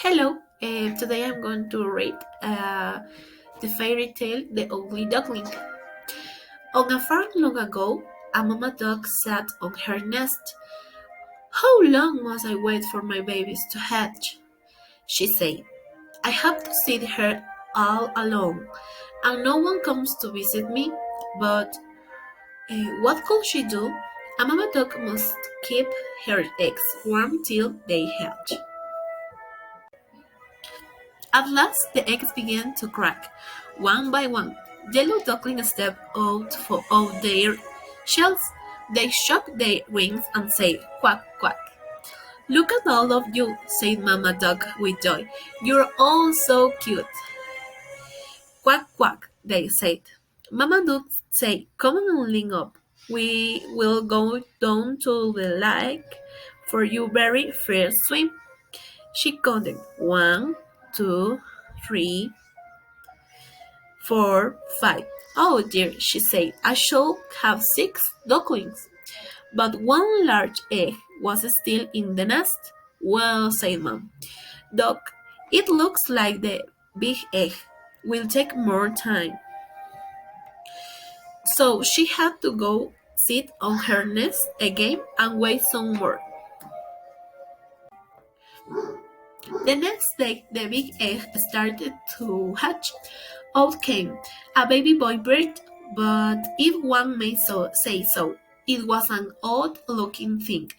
Hello, today I'm going to read the fairy tale The Ugly Duckling. On a farm long ago, a mama duck sat on her nest. How long must I wait for my babies to hatch? She said. I have to sit here all alone, and no one comes to visit me. But what could she do? A mama duck must keep her eggs warm till they hatch. At last the eggs began to crack, one by one. Yellow ducklings stepped of their shells. They shook their wings and said, "Quack, quack." "Look at all of you," said Mamma Duck with joy. "You're all so cute." "Quack, quack," they said. Mamma Duck said, "Come on and lean up. We will go down to the lake for your very first swim." She counted 1, 2, 3, 4, 5. "Oh dear," she said, "I shall have 6 ducklings." But one large egg was still in the nest. "Well," said Mom, "Duck, it looks like the big egg will take more time." So she had to go sit on her nest again and wait some more. The next day, the big egg started to hatch. Out came a baby boy bird, but if one may say so, it was an odd-looking thing.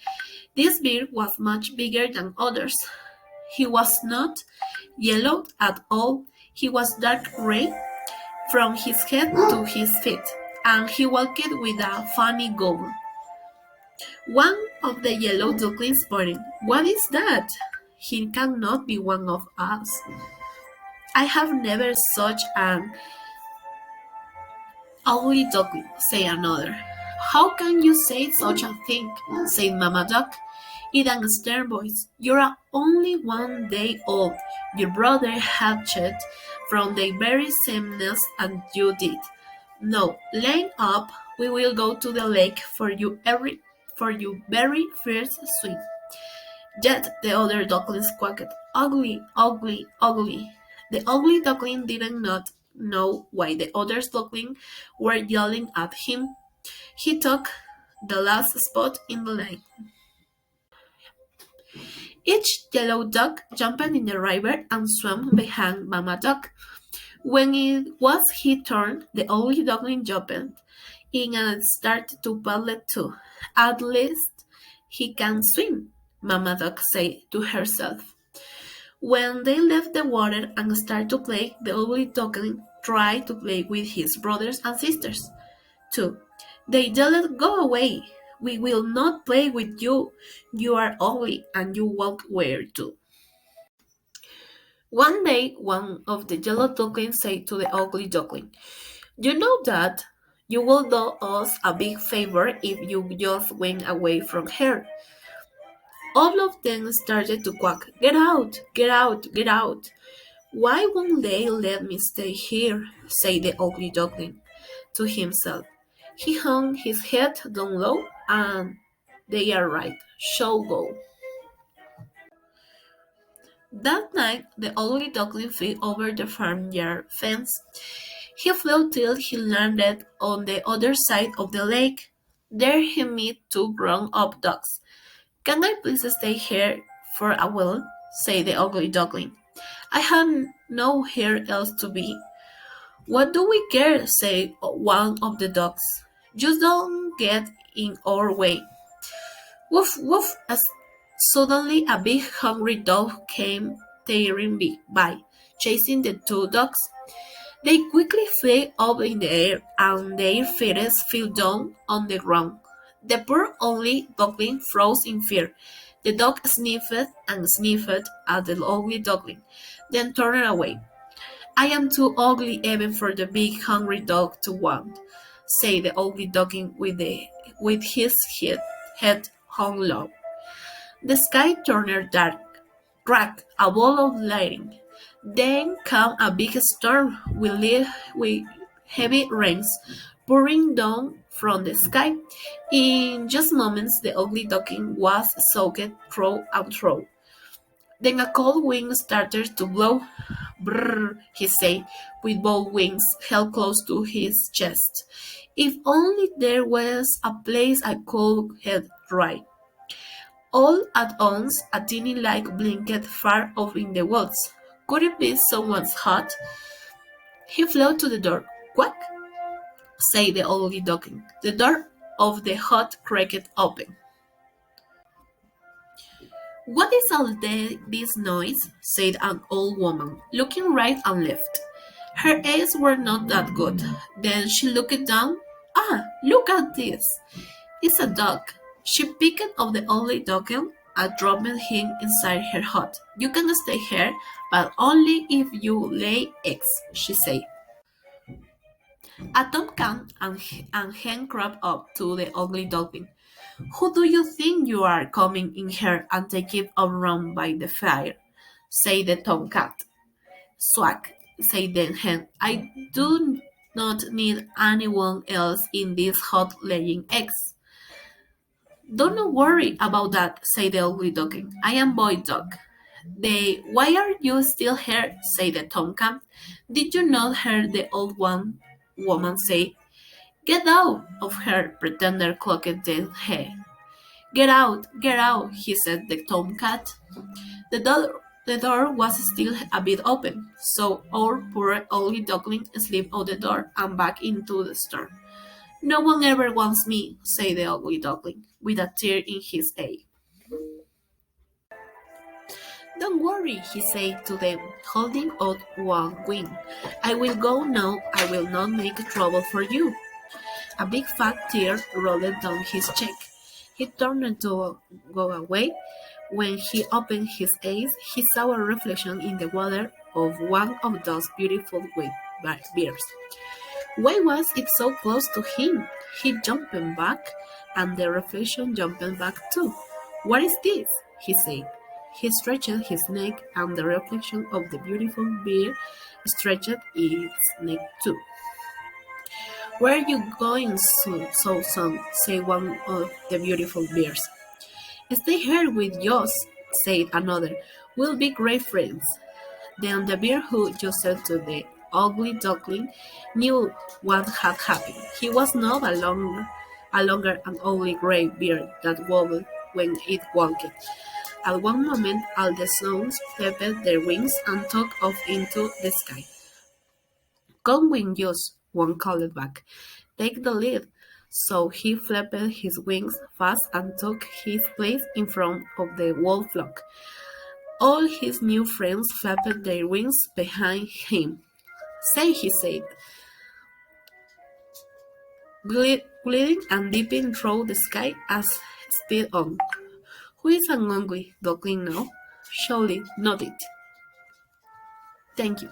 This bird was much bigger than others. He was not yellow at all. He was dark gray from his head to his feet, and he walked with a funny gobble. One of the yellow ducklings sputtered, "What is that? He cannot be one of us. I have never such an ugly duckling," said another. "How can you say such a thing?" said Mamma Duck in a stern voice. "You're only 1 day old. Your brother hatched from the very same nest as you did. No, line up. We will go to the lake for your very first swim." Yet the other ducklings quacked, "Ugly, ugly, ugly." The ugly duckling did not know why the other ducklings were yelling at him. He took the last spot in the line. Each yellow duck jumped in the river and swam behind Mamma Duck. When it was his turn, the ugly duckling jumped in and started to paddle too. "At least he can swim," Mamma Duck said to herself. When they left the water and started to play, the ugly duckling tried to play with his brothers and sisters, too. They yelled, "Go away! We will not play with you. You are ugly, and you walk weird too." One day, one of the yellow ducklings said to the ugly duckling, "You know that you will do us a big favor if you just went away from here." All of them started to quack, "Get out! Get out! Get out!" "Why won't they let me stay here?" said the ugly duckling to himself. He hung his head down low, and "They are right. Shall go." That night the ugly duckling flew over the farmyard fence. He flew till he landed on the other side of the lake. There he met 2 grown-up ducks. "Can I please stay here for a while?" said the ugly duckling. "I have nowhere else to be." "What do we care?" said one of the ducks. "Just don't get in our way." Woof, woof! As suddenly a big hungry dog came tearing by, chasing the 2 ducks. They quickly flew up in the air, and their feet fell down on the ground. The poor ugly duckling froze in fear. The dog sniffed and sniffed at the ugly duckling, then turned away. "I am too ugly even for the big hungry dog to want," said the ugly duckling with his head hung low. The sky turned dark. Crack! A ball of lightning. Then came a big storm with heavy rains pouring down from the sky. In just moments, the ugly duckling was soaked through and through. Then a cold wind started to blow. Brrr, he said, with both wings held close to his chest. If only there was a place I could head right. All at once, a tiny light blinked far off in the woods. Could it be someone's hut? He flew to the door. Quack, said the ugly duckling. The door of the hut cracked open. What is all this noise? Said an old woman, looking right and left. Her eyes were not that good. Then she looked down. Ah, look at this. It's a dog. She picked up the ugly duckling and dropped him inside her hut. You can stay here, but only if you lay eggs, she said. A tomcat and hen crept up to the ugly duckling. Who do you think you are coming in here and taking a run by the fire? Said the tomcat. Swag, said the hen. I do not need anyone else in this hut laying eggs. Don't worry about that, said the ugly duckling. I am boy dog. Why are you still here? Said the tomcat. Did you not hear the old woman say, get out of here, pretender clucked the hen. Get out, he said the tomcat. The door was still a bit open, so our poor ugly duckling slipped out the door and back into the storm. No one ever wants me, said the ugly duckling, with a tear in his eye. Don't worry, he said to them, holding out one wing. I will go now. I will not make trouble for you. A big fat tear rolled down his cheek. He turned to go away. When he opened his eyes, he saw a reflection in the water of one of those beautiful white bears. Why was it so close to him? He jumped back, and the reflection jumped back too. What is this? He said. He stretched his neck, and the reflection of the beautiful bear stretched its neck too. Where are you going so soon? Said one of the beautiful bears. Stay here with us, said another. We'll be great friends. Then the bear who just said to the ugly duckling knew what had happened. He was not a longer an ugly gray bear that wobbled when it walked. At one moment all the swans flapped their wings and took off into the sky. Come with us, one called back. Take the lead. So he flapped his wings fast and took his place in front of the whole flock. All his new friends flapped their wings behind him. Say, he said, gliding and dipping through the sky as sped on. Who is an ugly duckling now? Surely not it. Thank you.